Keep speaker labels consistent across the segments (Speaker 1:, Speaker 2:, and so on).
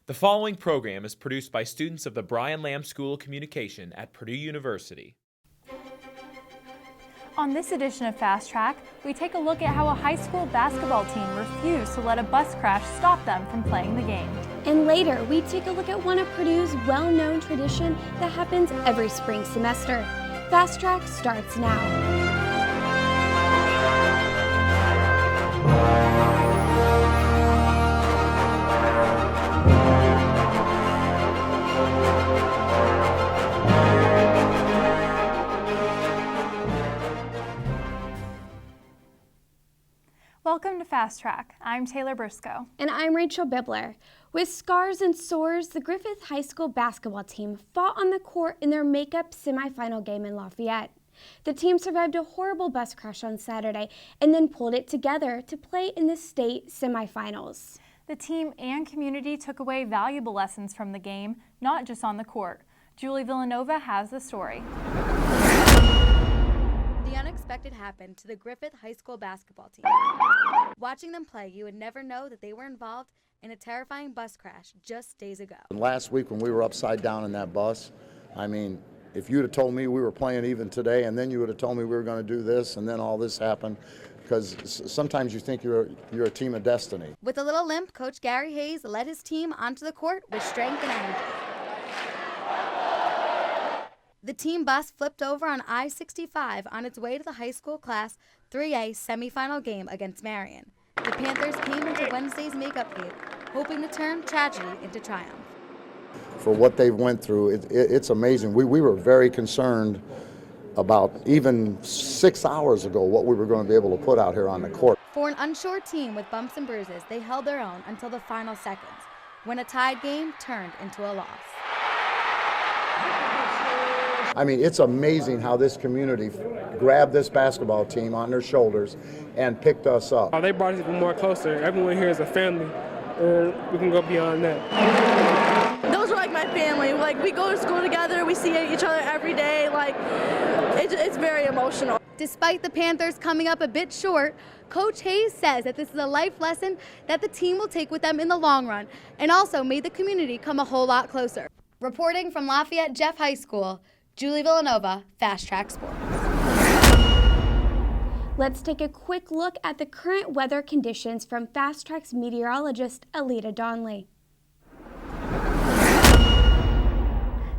Speaker 1: The following program is produced by students of the Brian Lamb School of Communication at Purdue University.
Speaker 2: On this edition of Fast Track, we take a look at how a high school basketball team refused to let a bus crash stop them from playing the game.
Speaker 3: And later, we take a look at one of Purdue's well-known tradition that happens every spring semester. Fast Track starts now.
Speaker 2: Welcome to Fast Track. I'm Taylor Briscoe.
Speaker 3: And I'm Rachel Bibler. With scars and sores, the Griffith High School basketball team fought on the court in their makeup semifinal game in Lafayette. The team survived a horrible bus crash on Saturday and then pulled it together to play in the state semifinals.
Speaker 2: The team and community took away valuable lessons from the game, not just on the court. Julie Villanova has the story.
Speaker 4: The unexpected happened to the Griffith High School basketball team. Watching them play, you would never know that they were involved in a terrifying bus crash just days ago.
Speaker 5: Last week when we were upside down in that bus, I mean, if you'd have told me we were playing even today and then you would have told me we were going to do this and then all this happened, because sometimes you think you're a team of destiny.
Speaker 4: With a little limp, Coach Gary Hayes led his team onto the court with strength and energy. The team bus flipped over on I-65 on its way to the high school Class 3A semifinal game against Marion. The Panthers came into Wednesday's makeup game, hoping to turn tragedy into triumph.
Speaker 5: For what they went through, it's amazing. We were very concerned about even 6 hours ago what we were going to be able to put out here on the court.
Speaker 4: For an unsure team with bumps and bruises, they held their own until the final seconds, when a tied game turned into a loss.
Speaker 5: I mean, it's amazing how this community grabbed this basketball team on their shoulders and picked us up.
Speaker 6: They brought us even more closer. Everyone here is a family, and we can go beyond that.
Speaker 7: Those are like my family. Like, we go to school together, we see each other every day. Like, it's very emotional.
Speaker 4: Despite the Panthers coming up a bit short, Coach Hayes says that this is a life lesson that the team will take with them in the long run, and also made the community come a whole lot closer. Reporting from Lafayette Jeff High School, Julie Villanova, Fast Track Sports.
Speaker 3: Let's take a quick look at the current weather conditions from Fast Track's meteorologist, Alita Donnelly.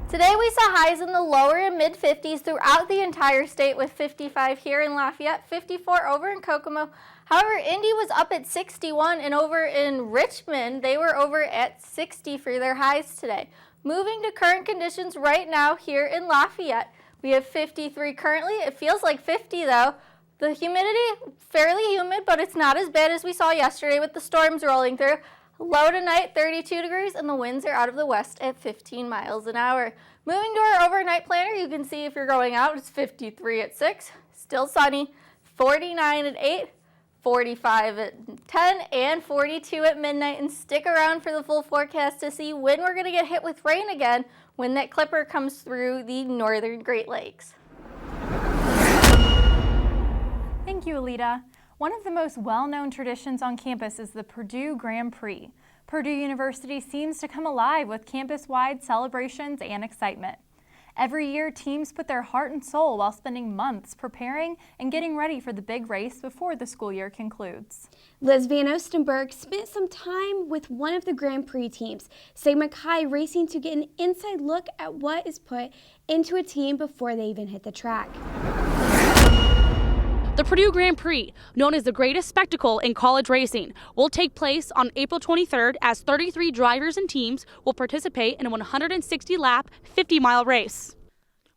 Speaker 8: Today we saw highs in the lower and mid-50s throughout the entire state, with 55 here in Lafayette, 54 over in Kokomo. However, Indy was up at 61, and over in Richmond, they were over at 60 for their highs today. Moving to current conditions right now here in Lafayette, we have 53 currently. It feels like 50 though. The humidity, fairly humid, but it's not as bad as we saw yesterday with the storms rolling through. Low tonight, 32 degrees, and the winds are out of the west at 15 miles an hour. Moving to our overnight planner, you can see if you're going out, it's 53 at 6, still sunny, 49 at 8, 45 at 10, and 42 at midnight. And stick around for the full forecast to see when we're going to get hit with rain again when that clipper comes through the northern Great Lakes.
Speaker 2: Thank you, Alita. One of the most well-known traditions on campus is the Purdue Grand Prix. Purdue University seems to come alive with campus-wide celebrations and excitement. Every year, teams put their heart and soul while spending months preparing and getting ready for the big race before the school year concludes.
Speaker 3: Liz Van Ostenburg spent some time with one of the Grand Prix teams, Sigma Chi Racing, to get an inside look at what is put into a team before they even hit the track.
Speaker 9: The Purdue Grand Prix, known as the greatest spectacle in college racing, will take place on April 23rd as 33 drivers and teams will participate in a 160-lap, 50-mile race.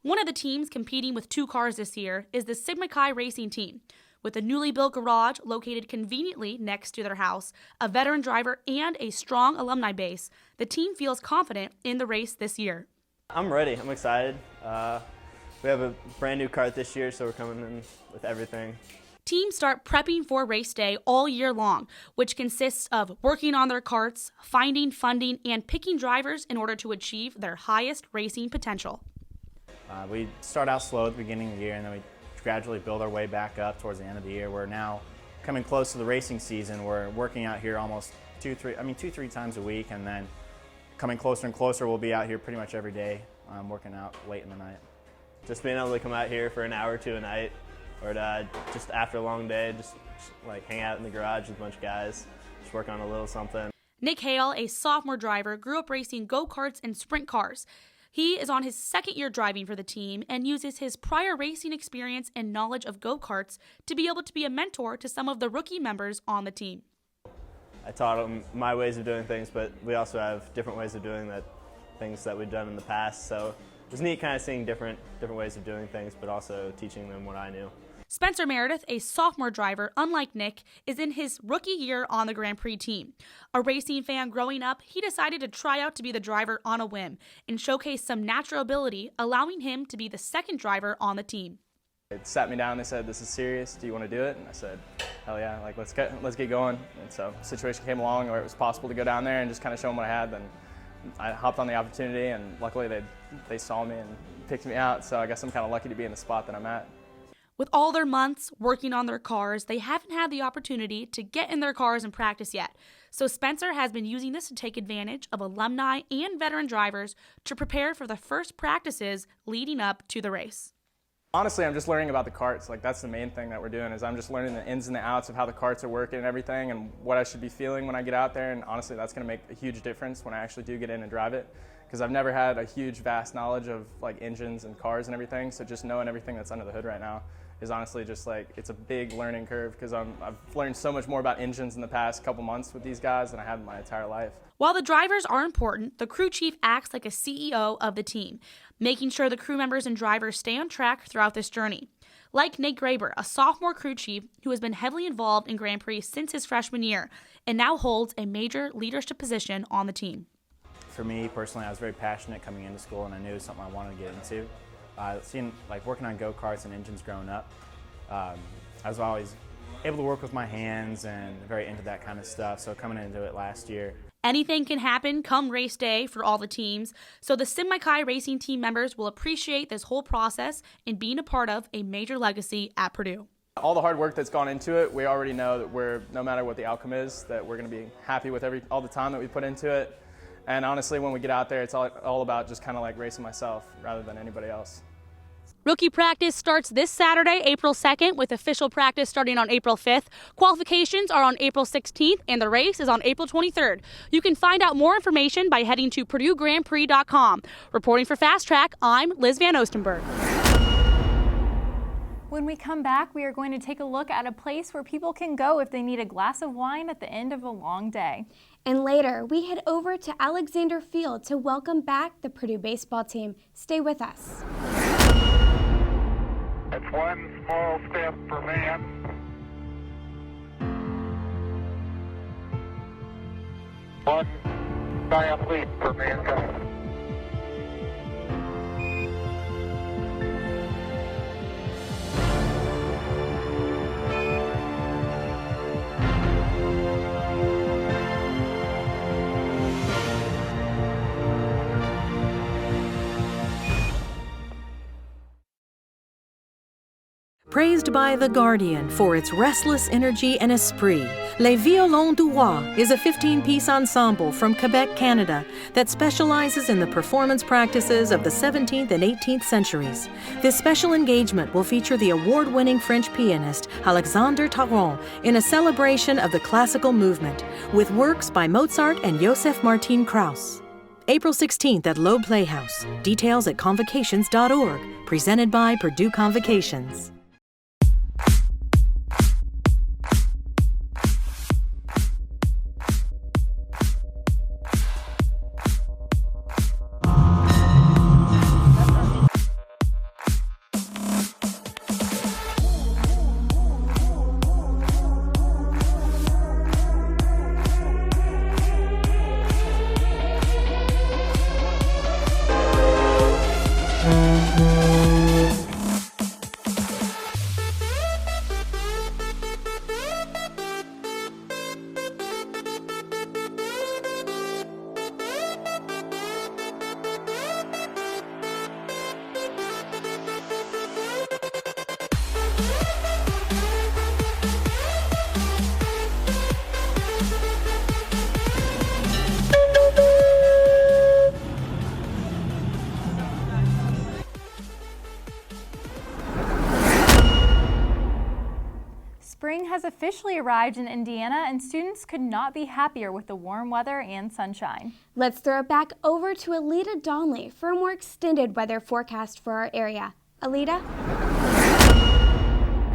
Speaker 9: One of the teams competing with 2 cars this year is the Sigma Chi Racing team. With a newly built garage located conveniently next to their house, a veteran driver, and a strong alumni base, the team feels confident in the race this year.
Speaker 10: I'm ready. I'm excited. We have a brand new kart this year, so we're coming in with everything.
Speaker 9: Teams start prepping for race day all year long, which consists of working on their karts, finding funding, and picking drivers in order to achieve their highest racing potential.
Speaker 10: We start out slow at the beginning of the year, and then we gradually build our way back up towards the end of the year. We're now coming close to the racing season. We're working out here almost two, three times a week, and then coming closer and closer. We'll be out here pretty much every day, working out late in the night.
Speaker 11: Just being able to come out here for an hour or two a night, or just after a long day, just like hang out in the garage with a bunch of guys, just work on a little something.
Speaker 9: Nick Hale, a sophomore driver, grew up racing go-karts and sprint cars. He is on his second year driving for the team and uses his prior racing experience and knowledge of go-karts to be able to be a mentor to some of the rookie members on the team.
Speaker 11: I taught them my ways of doing things, but we also have different ways of doing things that we've done in the past. So it was neat kind of seeing different ways of doing things, but also teaching them what I knew.
Speaker 9: Spencer Meredith, a sophomore driver, unlike Nick, is in his rookie year on the Grand Prix team. A racing fan growing up, he decided to try out to be the driver on a whim and showcase some natural ability, allowing him to be the second driver on the team.
Speaker 12: They sat me down, they said, "This is serious, do you want to do it?" And I said, "Hell yeah, like let's get going." And so the situation came along where it was possible to go down there and just kind of show them what I had. Then I hopped on the opportunity, and luckily they saw me and picked me out, so I guess I'm kind of lucky to be in the spot that I'm at.
Speaker 9: With all their months working on their cars, they haven't had the opportunity to get in their cars and practice yet. So Spencer has been using this to take advantage of alumni and veteran drivers to prepare for the first practices leading up to the race.
Speaker 12: Honestly, I'm just learning about the carts. Like, that's the main thing that we're doing, is I'm just learning the ins and the outs of how the carts are working and everything, and what I should be feeling when I get out there. And honestly, that's going to make a huge difference when I actually do get in and drive it, because I've never had a huge, vast knowledge of like engines and cars and everything. So just knowing everything that's under the hood right now is honestly just like, it's a big learning curve, because I've learned so much more about engines in the past couple months with these guys than I have in my entire life.
Speaker 9: While the drivers are important, the crew chief acts like a CEO of the team, making sure the crew members and drivers stay on track throughout this journey. Like Nate Graber, a sophomore crew chief who has been heavily involved in Grand Prix since his freshman year and now holds a major leadership position on the team.
Speaker 10: For me personally, I was very passionate coming into school, and I knew it was something I wanted to get into. Seeing, like, working on go-karts and engines growing up, I was always able to work with my hands and very into that kind of stuff, so coming into it last year.
Speaker 9: Anything can happen come race day for all the teams, so the Sim-Makai racing team members will appreciate this whole process and being a part of a major legacy at Purdue.
Speaker 12: All the hard work that's gone into it, we already know that no matter what the outcome is, that we're going to be happy with all the time that we put into it. And honestly, when we get out there, it's all about just kind of like racing myself rather than anybody else.
Speaker 9: Rookie practice starts this Saturday, April 2nd, with official practice starting on April 5th. Qualifications are on April 16th, and the race is on April 23rd. You can find out more information by heading to PurdueGrandPrix.com. Reporting for Fast Track, I'm Liz Van Ostenburg.
Speaker 2: When we come back, we are going to take a look at a place where people can go if they need a glass of wine at the end of a long day.
Speaker 3: And later, we head over to Alexander Field to welcome back the Purdue baseball team. Stay with us.
Speaker 13: It's one small step for man, one giant leap for mankind.
Speaker 14: Praised by The Guardian for its restless energy and esprit, Les Violons du Roi is a 15-piece ensemble from Quebec, Canada, that specializes in the performance practices of the 17th and 18th centuries. This special engagement will feature the award-winning French pianist Alexandre Tarron in a celebration of the classical movement, with works by Mozart and Joseph Martin Krauss. April 16th at Loeb Playhouse. Details at convocations.org. Presented by Purdue Convocations.
Speaker 2: has officially arrived in Indiana, and students could not be happier with the warm weather and sunshine.
Speaker 3: Let's throw it back over to Alita Donnelly for a more extended weather forecast for our area. Alita?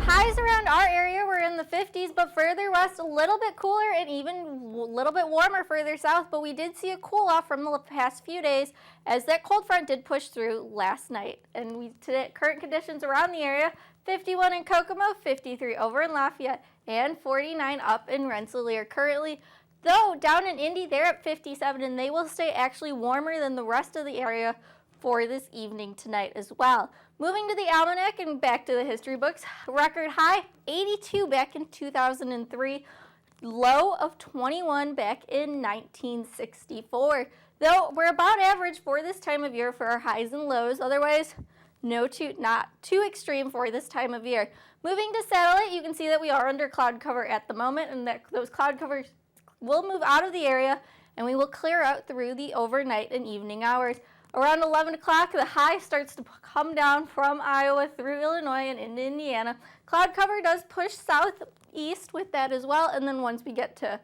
Speaker 8: Highs around our area were in the 50s, but further west a little bit cooler and even a little bit warmer further south, but we did see a cool off from the past few days as that cold front did push through last night. And today, current conditions around the area, 51 in Kokomo, 53 over in Lafayette, and 49 up in Rensselaer currently. Though down in Indy, they're at 57, and they will stay actually warmer than the rest of the area for this evening tonight as well. Moving to the almanac and back to the history books, record high 82 back in 2003, low of 21 back in 1964. Though we're about average for this time of year for our highs and lows, otherwise not too extreme for this time of year. Moving to satellite, you can see that we are under cloud cover at the moment, and that those cloud covers will move out of the area and we will clear out through the overnight and evening hours. Around 11 o'clock, the high starts to come down from Iowa through Illinois and into Indiana. Cloud cover does push southeast with that as well, and then once we get to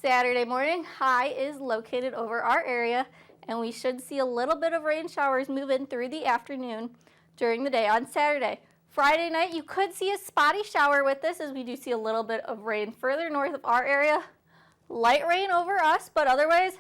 Speaker 8: Saturday morning, high is located over our area, and we should see a little bit of rain showers move in through the afternoon during the day on Saturday. Friday night, you could see a spotty shower with this, as we do see a little bit of rain further north of our area. Light rain over us, but otherwise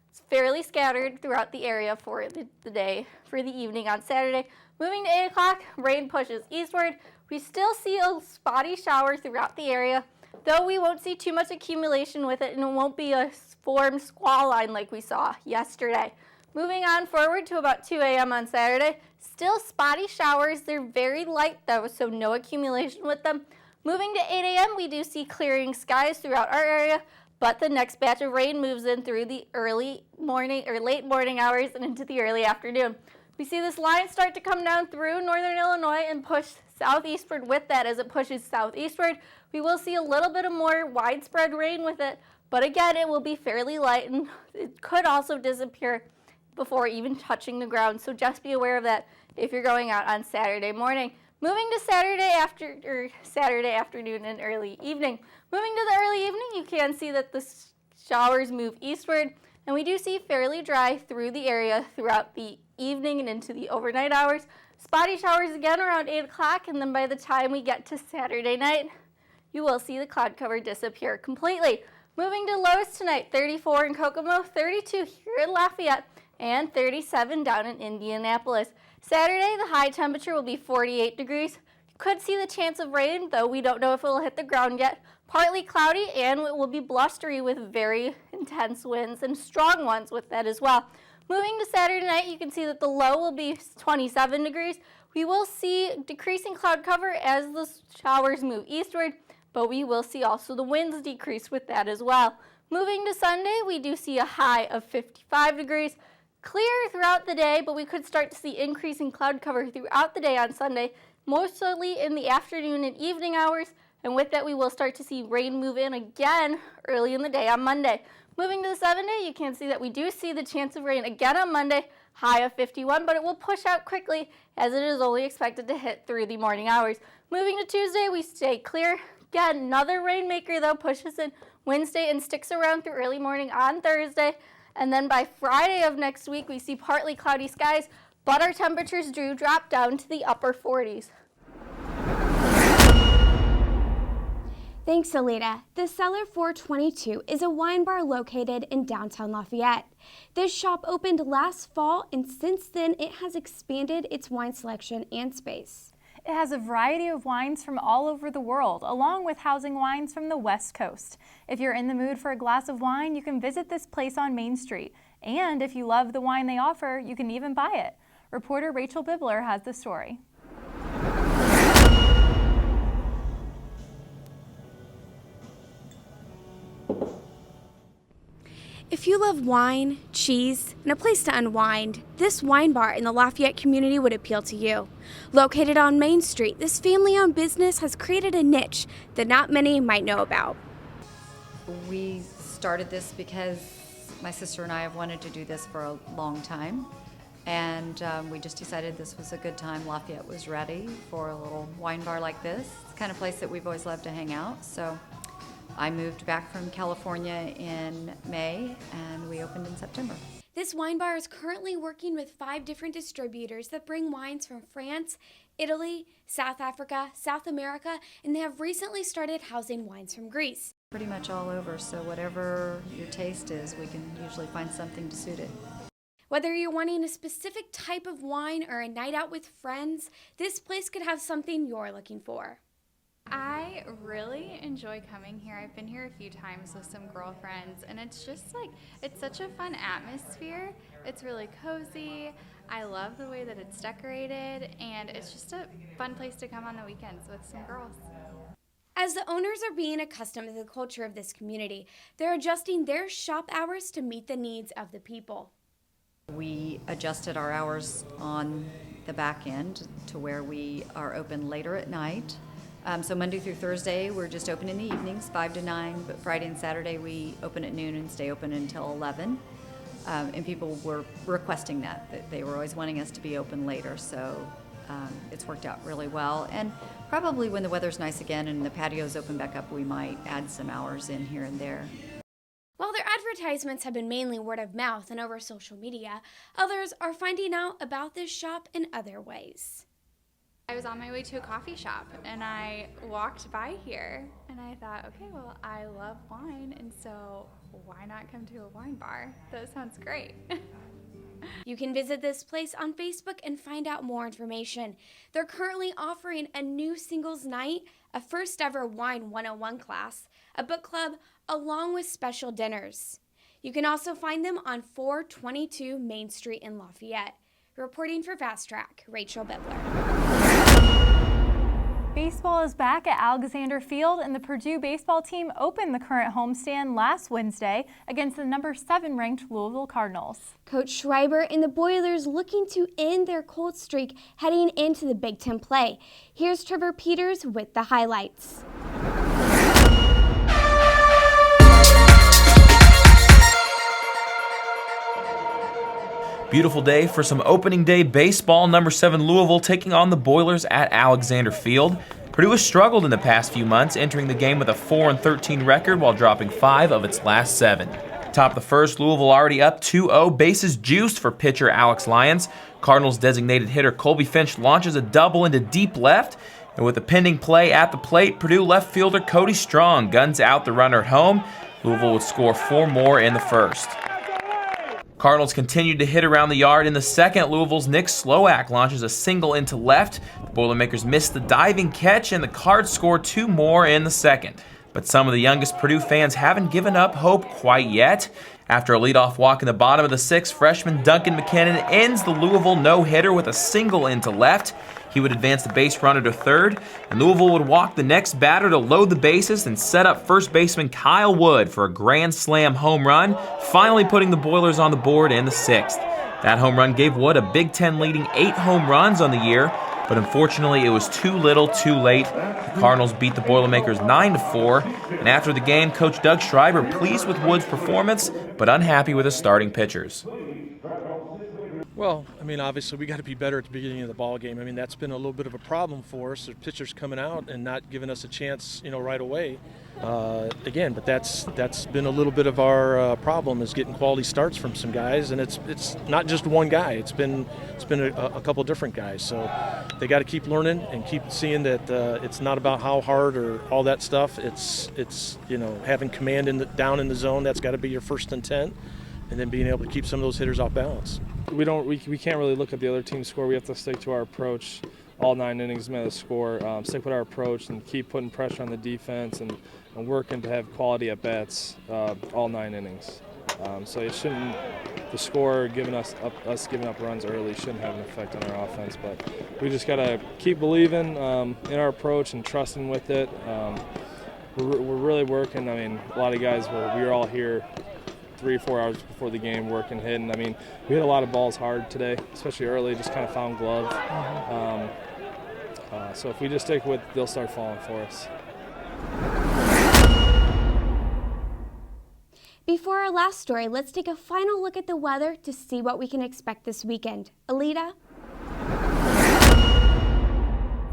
Speaker 8: it's fairly scattered throughout the area for the day, for the evening on Saturday. Moving to 8 o'clock, rain pushes eastward. We still see a spotty shower throughout the area, though we won't see too much accumulation with it, and it won't be a formed squall line like we saw yesterday. Moving on forward to about 2 a.m. on Saturday, still spotty showers. They're very light though, so no accumulation with them. Moving to 8 a.m., we do see clearing skies throughout our area, but the next batch of rain moves in through the early morning or late morning hours and into the early afternoon. We see this line start to come down through northern Illinois and push southeastward with that. As it pushes southeastward, we will see a little bit of more widespread rain with it, but again, it will be fairly light and it could also disappear before even touching the ground. So just be aware of that if you're going out on Saturday morning. Moving to Saturday afternoon and early evening. Moving to the early evening, you can see that the showers move eastward, and we do see fairly dry through the area throughout the evening and into the overnight hours. Spotty showers again around 8 o'clock, and then by the time we get to Saturday night, you will see the cloud cover disappear completely. Moving to lows tonight, 34 in Kokomo, 32 here in Lafayette, and 37 down in Indianapolis. Saturday, the high temperature will be 48 degrees. You could see the chance of rain, though we don't know if it will hit the ground yet. Partly cloudy, and it will be blustery with very intense winds and strong ones with that as well. Moving to Saturday night, you can see that the low will be 27 degrees. We will see decreasing cloud cover as the showers move eastward, but we will see also the winds decrease with that as well. Moving to Sunday, we do see a high of 55 degrees. Clear throughout the day, but we could start to see increasing cloud cover throughout the day on Sunday, mostly in the afternoon and evening hours, and with that we will start to see rain move in again early in the day on Monday. Moving to the 7 day, you can see that we do see the chance of rain again on Monday, high of 51, but it will push out quickly as it is only expected to hit through the morning hours. Moving to Tuesday, we stay clear. Again, another rainmaker though pushes in Wednesday and sticks around through early morning on Thursday. And then by Friday of next week, we see partly cloudy skies, but our temperatures do drop down to the upper 40s.
Speaker 3: Thanks, Alita. The Cellar 422 is a wine bar located in downtown Lafayette. This shop opened last fall, and since then it has expanded its wine selection and space.
Speaker 2: It has a variety of wines from all over the world, along with housing wines from the West Coast. If you're in the mood for a glass of wine, you can visit this place on Main Street. And if you love the wine they offer, you can even buy it. Reporter Rachel Bibler has the story.
Speaker 3: If you love wine, cheese, and a place to unwind, this wine bar in the Lafayette community would appeal to you. Located on Main Street, this family-owned business has created a niche that not many might know about.
Speaker 15: We started this because my sister and I have wanted to do this for a long time, And we just decided this was a good time. Lafayette was ready for a little wine bar like this. It's the kind of place that we've always loved to hang out. So I moved back from California in May, and we opened in September.
Speaker 3: This wine bar is currently working with 5 different distributors that bring wines from France, Italy, South Africa, South America, and they have recently started housing wines from Greece.
Speaker 15: Pretty much all over, so whatever your taste is, we can usually find something to suit it.
Speaker 3: Whether you're wanting a specific type of wine or a night out with friends, this place could have something you're looking for.
Speaker 16: I really enjoy coming here. I've been here a few times with some girlfriends, and it's just like, it's such a fun atmosphere. It's really cozy. I love the way that it's decorated, and it's just a fun place to come on the weekends with some girls.
Speaker 3: As the owners are being accustomed to the culture of this community, they're adjusting their shop hours to meet the needs of the people.
Speaker 15: We adjusted our hours on the back end to where we are open later at night. So Monday through Thursday, we're just open in the evenings, 5 to 9, but Friday and Saturday, we open at noon and stay open until 11. And people were requesting that they were always wanting us to be open later, so it's worked out really well. And probably when the weather's nice again and the patios open back up, we might add some hours in here and there.
Speaker 3: While their advertisements have been mainly word of mouth and over social media, others are finding out about this shop in other ways.
Speaker 16: I was on my way to a coffee shop and I walked by here and I thought, okay, well, I love wine, and so why not come to a wine bar? That sounds great.
Speaker 3: You can visit this place on Facebook and find out more information. They're currently offering a new singles night, a first ever Wine 101 class, a book club, along with special dinners. You can also find them on 422 Main Street in Lafayette. Reporting for Fast Track, Rachel Bittler.
Speaker 2: Baseball is back at Alexander Field, and the Purdue baseball team opened the current homestand last Wednesday against the number 7 ranked Louisville Cardinals.
Speaker 3: Coach Schreiber and the Boilers looking to end their cold streak heading into the Big Ten play. Here's Trevor Peters with the highlights.
Speaker 1: Beautiful day for some opening day baseball. Number 7 Louisville taking on the Boilers at Alexander Field. Purdue has struggled in the past few months, entering the game with a 4-13 record while dropping 5 of its last 7. Top of the first, Louisville already up 2-0, bases juiced for pitcher Alex Lyons. Cardinals designated hitter Colby Finch launches a double into deep left, and with a pending play at the plate, Purdue left fielder Cody Strong guns out the runner at home. Louisville would score 4 more in the first. Cardinals continued to hit around the yard in the second. Louisville's Nick Slowak launches a single into left. The Boilermakers missed the diving catch, and the Cards score 2 more in the second. But some of the youngest Purdue fans haven't given up hope quite yet. After a leadoff walk in the bottom of the 6th, freshman Duncan McKinnon ends the Louisville no-hitter with a single into left. He would advance the base runner to third, and Louisville would walk the next batter to load the bases and set up first baseman Kyle Wood for a grand slam home run, finally putting the Boilers on the board in the 6th. That home run gave Wood a Big Ten leading 8 home runs on the year, but unfortunately it was too little, too late. The Cardinals beat the Boilermakers 9-4, and after the game, Coach Doug Schreiber pleased with Wood's performance, but unhappy with his starting pitchers.
Speaker 17: Well, I mean, obviously we got to be better at the beginning of the ball game. I mean, that's been a little bit of a problem for us. The pitchers coming out and not giving us a chance, right away. Again, but that's been a little bit of our problem, is getting quality starts from some guys, and it's not just one guy. It's been a couple different guys. So they got to keep learning and keep seeing that it's not about how hard or all that stuff. It's having command down in the zone. That's got to be your first intent, and then being able to keep some of those hitters off balance.
Speaker 12: We can't really look at the other team's score. We have to stick to our approach. All 9 innings matter score. Stick with our approach and keep putting pressure on the defense and working to have quality at bats all 9 innings. So it shouldn't. The score giving us giving up runs early shouldn't have an effect on our offense. But we just gotta keep believing in our approach and trusting with it. We're really working. I mean, a lot of guys we were all here 3 or 4 hours before the game, working, hitting. I mean, we hit a lot of balls hard today, especially early, just kind of found glove. So if we just stick with it, they'll start falling for us.
Speaker 3: Before our last story, let's take a final look at the weather to see what we can expect this weekend. Alita?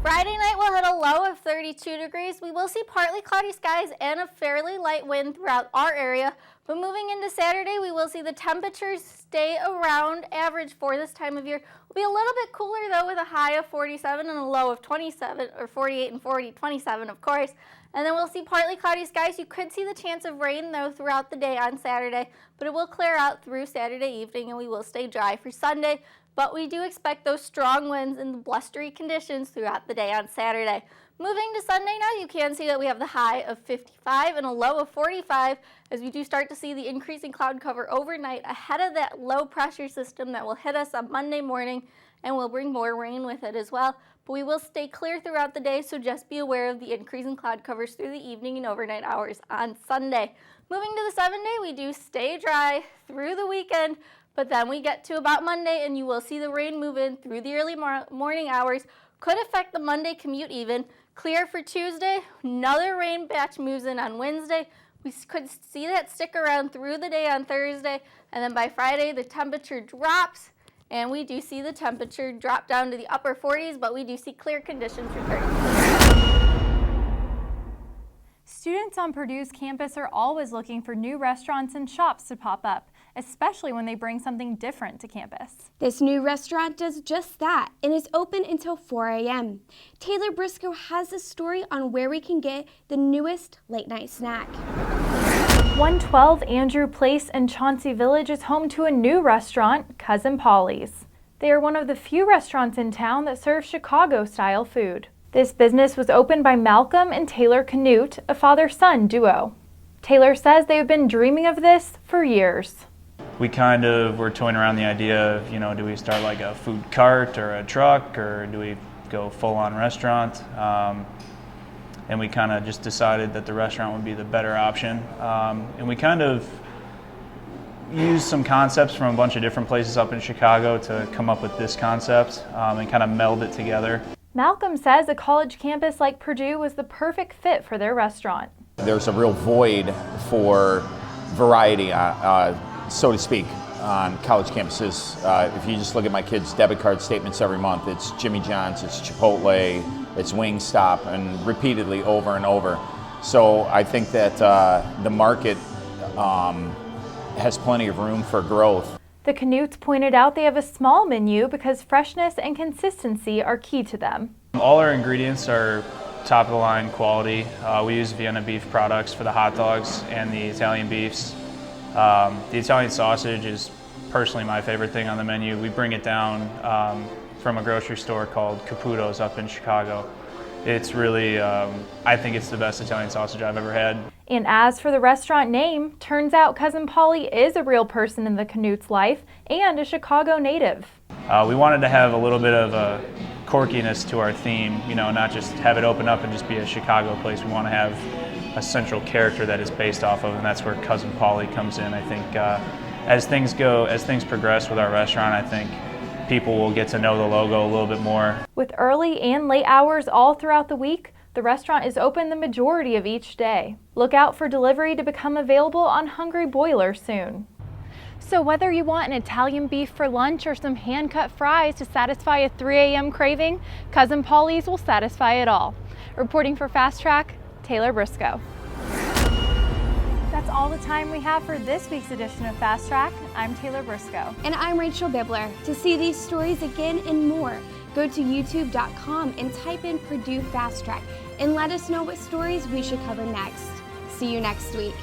Speaker 8: Friday night we'll hit a low of 32 degrees. We will see partly cloudy skies and a fairly light wind throughout our area. But moving into Saturday, we will see the temperatures stay around average for this time of year. We'll be a little bit cooler though, with a high of 47 and a low of 27, or 48 and 27 of course. And then we'll see partly cloudy skies. You could see the chance of rain though throughout the day on Saturday, but it will clear out through Saturday evening and we will stay dry for Sunday. But we do expect those strong winds and blustery conditions throughout the day on Saturday. Moving to Sunday now, you can see that we have the high of 55 and a low of 45 as we do start to see the increasing cloud cover overnight ahead of that low pressure system that will hit us on Monday morning and will bring more rain with it as well. But we will stay clear throughout the day, so just be aware of the increasing cloud covers through the evening and overnight hours on Sunday. Moving to the 7-day, we do stay dry through the weekend, but then we get to about Monday and you will see the rain move in through the early morning hours. Could affect the Monday commute even. Clear for Tuesday, another rain batch moves in on Wednesday. We could see that stick around through the day on Thursday, and then by Friday the temperature drops, and we do see the temperature drop down to the upper 40s, but we do see clear conditions returning.
Speaker 2: Students on Purdue's campus are always looking for new restaurants and shops to pop up, especially when they bring something different to campus.
Speaker 3: This new restaurant does just that and is open until 4 a.m. Taylor Briscoe has a story on where we can get the newest late night snack.
Speaker 2: 112 Andrew Place in Chauncey Village is home to a new restaurant, Cousin Polly's. They are one of the few restaurants in town that serve Chicago-style food. This business was opened by Malcolm and Taylor Canute, a father-son duo. Taylor says they have been dreaming of this for years.
Speaker 10: We kind of were toying around the idea of, do we start like a food cart or a truck, or do we go full-on restaurant? And we kind of just decided that the restaurant would be the better option. And we kind of used some concepts from a bunch of different places up in Chicago to come up with this concept and kind of meld it together.
Speaker 2: Malcolm says a college campus like Purdue was the perfect fit for their restaurant.
Speaker 18: There's a real void for variety, so to speak, on college campuses. If you just look at my kids' debit card statements every month, it's Jimmy John's, it's Chipotle, it's Wingstop, and repeatedly over and over. So I think that the market has plenty of room for growth.
Speaker 2: The Canutes pointed out they have a small menu because freshness and consistency are key to them.
Speaker 10: All our ingredients are top-of-the-line quality. We use Vienna beef products for the hot dogs and the Italian beefs. The Italian sausage is personally my favorite thing on the menu. We bring it down from a grocery store called Caputo's up in Chicago. It's really, I think it's the best Italian sausage I've ever had.
Speaker 2: And as for the restaurant name, turns out Cousin Polly is a real person in the Canute's life and a Chicago native.
Speaker 10: We wanted to have a little bit of a quirkiness to our theme, not just have it open up and just be a Chicago place. We want to have a central character that is based off of, and that's where Cousin Polly comes in. I think as things progress with our restaurant, I think people will get to know the logo a little bit more.
Speaker 2: With early and late hours all throughout the week, the restaurant is open the majority of each day. Look out for delivery to become available on Hungry Boiler soon. So whether you want an Italian beef for lunch or some hand-cut fries to satisfy a 3 a.m. craving, Cousin Polly's will satisfy it all. Reporting for Fast Track, Taylor Briscoe. That's all the time we have for this week's edition of Fast Track. I'm Taylor Briscoe.
Speaker 3: And I'm Rachel Bibler. To see these stories again and more, go to youtube.com and type in Purdue Fast Track and let us know what stories we should cover next. See you next week.